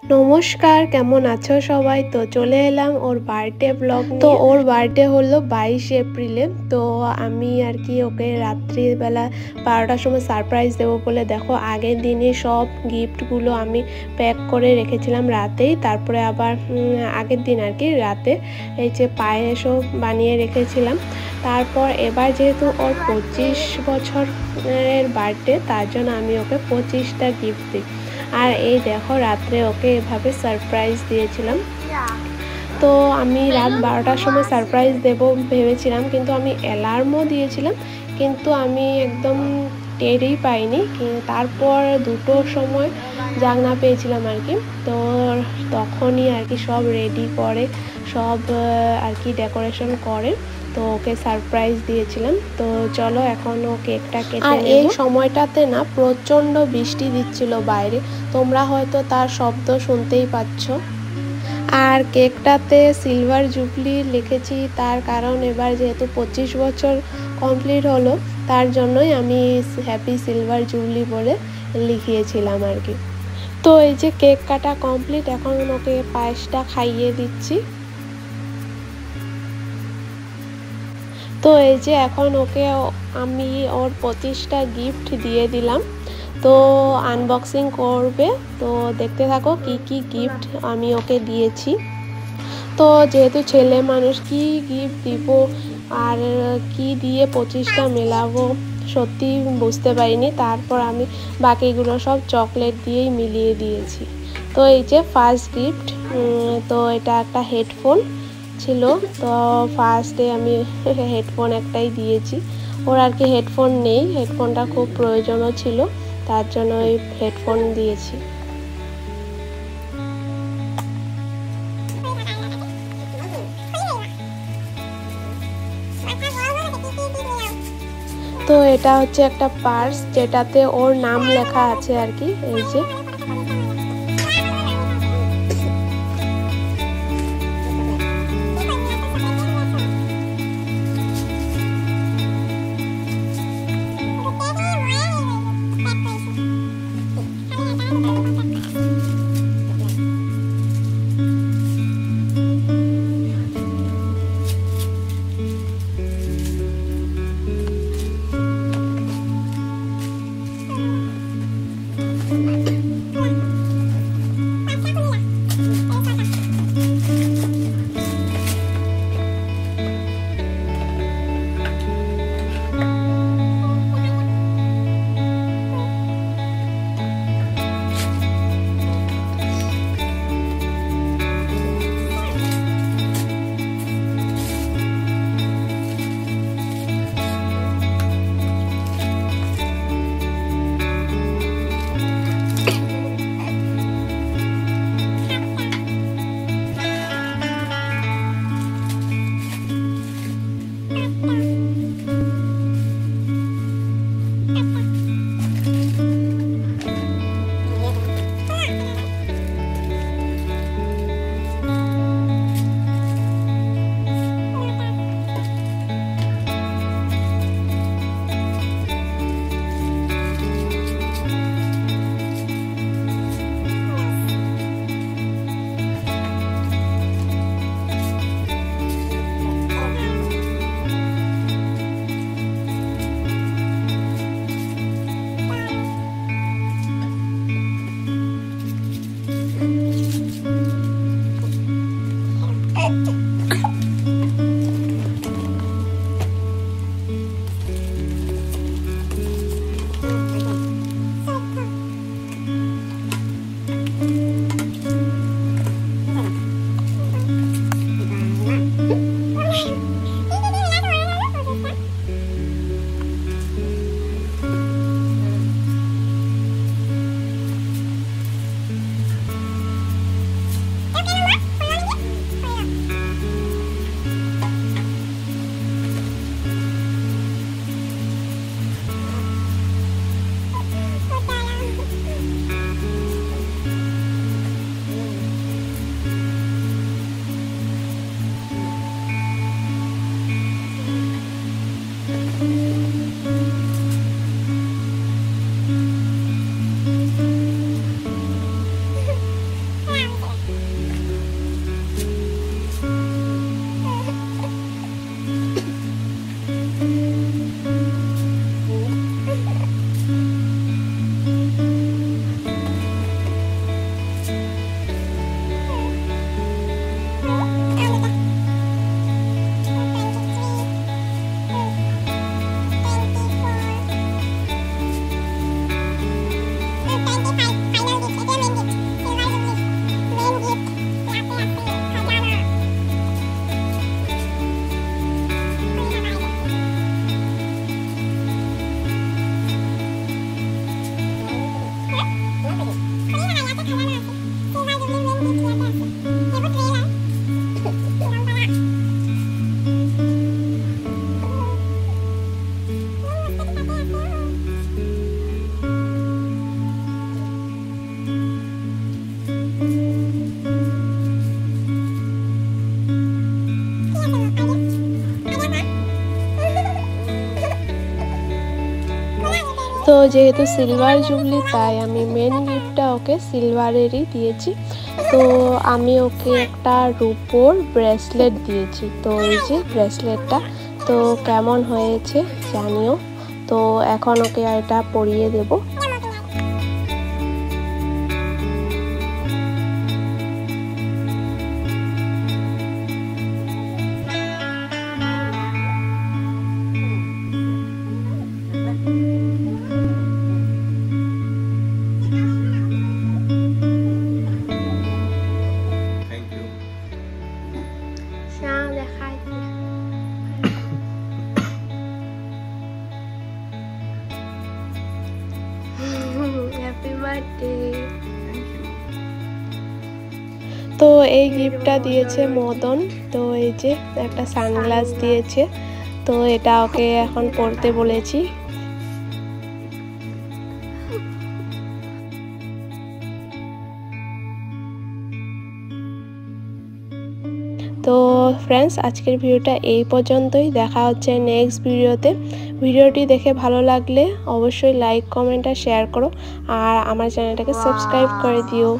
নমস্কার, কেমন আছো সবাই? তো চলে এলাম ওর বার্থডে ব্লগ নিয়ে। তো ওর বার্থডে হলো 22 এপ্রিলে। তো আমি আর কি ওকে রাত্রিবেলা 12টার সময় সারপ্রাইজ দেবো বলে দেখো আগের দিনই সব গিফটগুলো আমি প্যাক করে রেখেছিলাম রাতেই। তারপরে আবার আগের দিন আর কি রাতে এই যে পায়েসও বানিয়ে রেখেছিলাম। তারপর এবার যেহেতু ওর 25 বছরের বার্থডে, তার জন্য আমি ওকে 25টা গিফট দিই। আর এই দেখো রাত্রে ওকে এভাবে সারপ্রাইজ দিয়েছিলাম। তো আমি রাত 12টার সময় সারপ্রাইজ দেব ভেবেছিলাম, কিন্তু আমি অ্যালার্মও দিয়েছিলাম, কিন্তু আমি একদম টেরই পাইনি। তারপর 2টোর সময় জাগনা পেয়েছিলাম আর কি। তো তখনই আর কি সব রেডি করে, সব আর কি ডেকোরেশন করে, তো ওকে সারপ্রাইজ দিয়েছিলাম। তো চলো এখন ও কেকটা কেটে নেব। আর এই সময়টাতে না প্রচণ্ড বৃষ্টি দিচ্ছিল বাইরে, তোমরা হয়তো তার শব্দ শুনতেই পাচ্ছ। আর কেকটাতে সিলভার জুবলি লিখেছি, তার কারণ এবার যেহেতু 25 বছর কমপ্লিট হলো, তার জন্যই আমি হ্যাপি সিলভার জুবলি বলে লিখিয়েছিলাম আর কি। তো এই যে কেক কাটা কমপ্লিট, এখন ওকে পায়েসটা খাইয়ে দিচ্ছি। তো এই যে এখন ওকে আমি ওর 25টা গিফট দিয়ে দিলাম। তো আনবক্সিং করবে, তো দেখতে থাকো কি কি গিফট আমি ওকে দিয়েছি। তো যেহেতু ছেলে মানুষ, কি গিফট দিব আর কি দিয়ে 25টা মেলাবো সত্যি বুঝতে পারিনি। তারপর আমি বাকিগুলো সব চকলেট দিয়েই মিলিয়ে দিয়েছি। তো এই যে ফার্স্ট গিফট, তো এটা একটা হেডফোন ছিল। তো ফার্স্টে আমি হেডফোন একটাই দিয়েছি। ওর আর কি হেডফোন নেই, হেডফোনটা খুব প্রয়োজনও ছিল, তার জন্য ওই হেডফোন দিয়েছি। তো এটা হচ্ছে একটা পার্স, যেটাতে ওর নাম লেখা আছে আর কি, এই যে। তো যেহেতু সিলভার জুবলি তাই আমি মেন গিফটটা ওকে সিলভারেরই দিয়েছি। তো আমি ওকে একটা রূপোর ব্রেসলেট দিয়েছি। তো এই যে ব্রেসলেটটা, তো কেমন হয়েছে জানিও। তো এখন ওকে এটা পরিয়ে দেব। তো এই গিফটটা দিয়েছে মদন। তো এই যে একটা সানগ্লাস দিয়েছে। তো এটা ওকে এখন পরতে বলেছি। তো ফ্রেন্ডস, আজকের ভিডিওটা এই পর্যন্তই। দেখা হচ্ছে নেক্সট ভিডিওতে। ভিডিওটি দেখে ভালো লাগলে অবশ্যই লাইক, কমেন্ট আর শেয়ার করো, আর আমার চ্যানেলটাকে সাবস্ক্রাইব করে দিও।